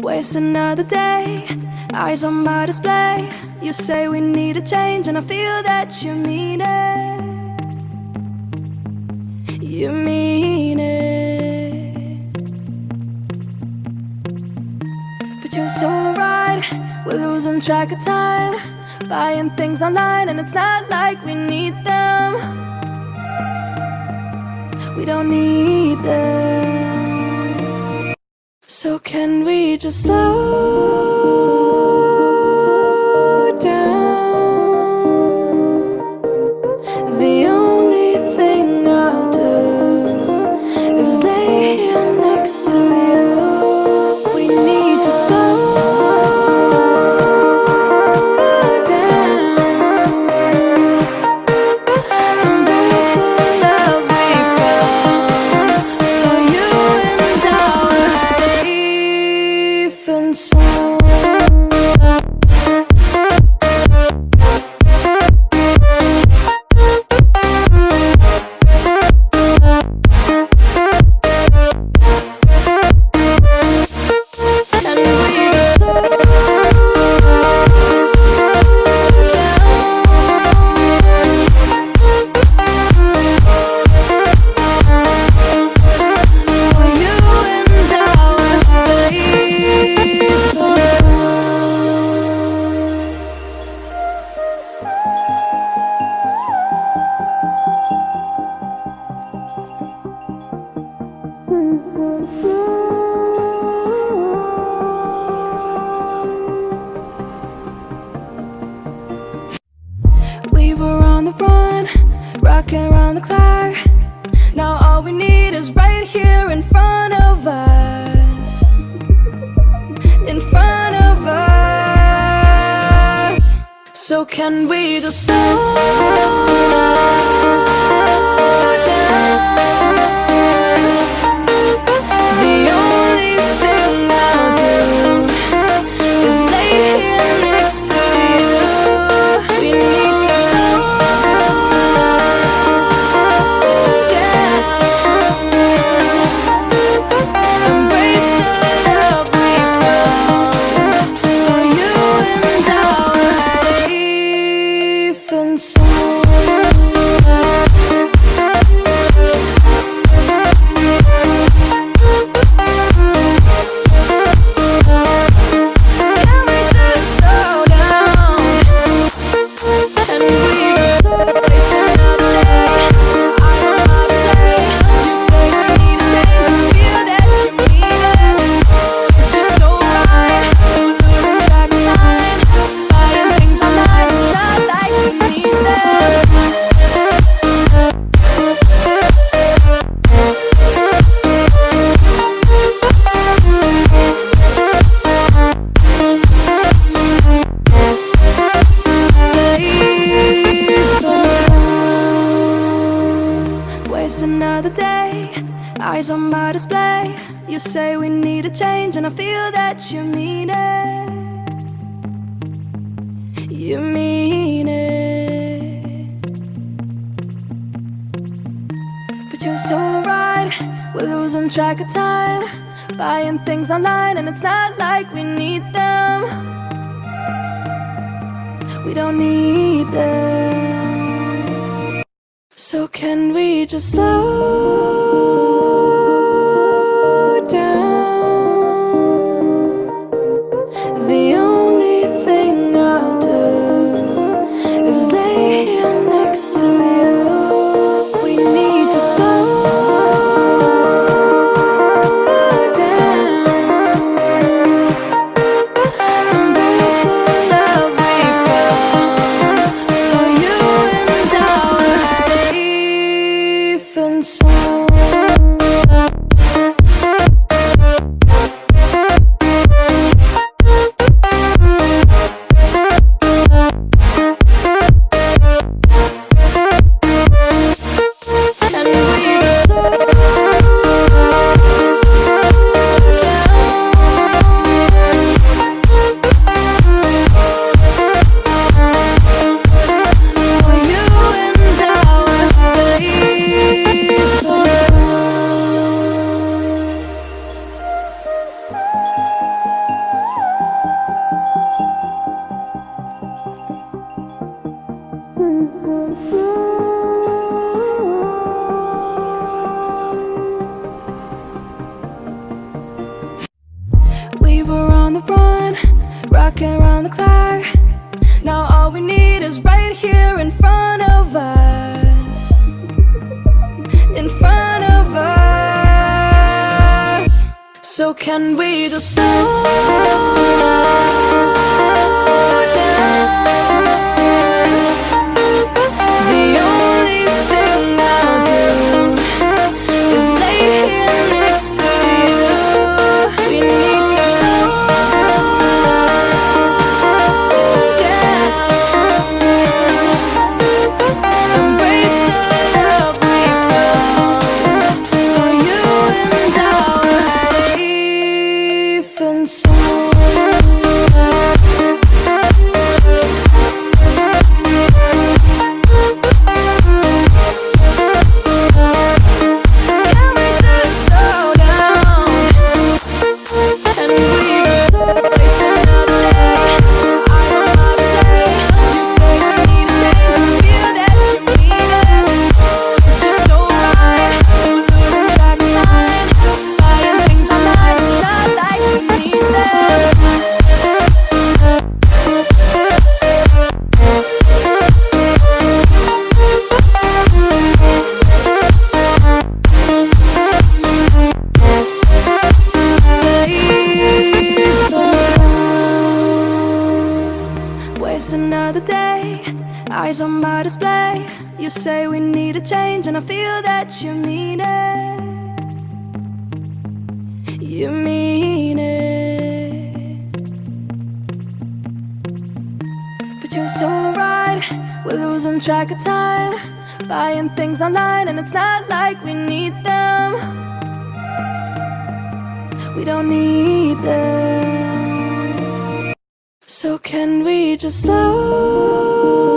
Waste another day, eyes on my display. You say we need a change, and I feel that you mean it. You mean it. But you're so right, we're losing track of time, buying things online, and it's not like we need them. We don't need them. So can we just slow down? The only thing I'll do is lay here next to you. We need to slow down. Embrace the love we found. For you and I were safe and sound. We were on the run, rocking around the clock. Now all we need is right here in front of us. In front of us. So can we just slow down? The only thing I'll do is lay here next to you. We need to slow down. Embrace the love we found. For you and I were safe and sound. Can we just slow down? And we just slow waste another day. I don't know how to play. You say we need a change, and I feel that you mean it. But you're so right, we're losing track of time, buying things online, it's not like we need them. Waste another day, eyes on my display. You say we need a change, and I feel that you mean it. You mean it. But you're so right, we're losing track of time, buying things online, and it's not like we need them. We don't need them. So can we just slow down? The only thing I'll do is lay here next to you. We need to slow down. Embrace the love we found. For you and I were safe and sound. on the run, rocking around the clock. Now all we need is right here in front of us, in front of us. So can we just slow down? The only thing I'll do is lay here next to you. We need to slow down, embrace the love we found. For you and I are safe and sound. Can we just slow down and we just waste another day? I don't know how to play. You say we need a change, I feel that you mean it. It's just so right, we're losing track of time, buying things online. It's not like we need them. Waste another day, eyes on my display. You say we need a change, and I feel that you mean it. You mean it. But you're so right, we're losing track of time, buying things online, and it's not like we need them. We don't need them. So can we just slow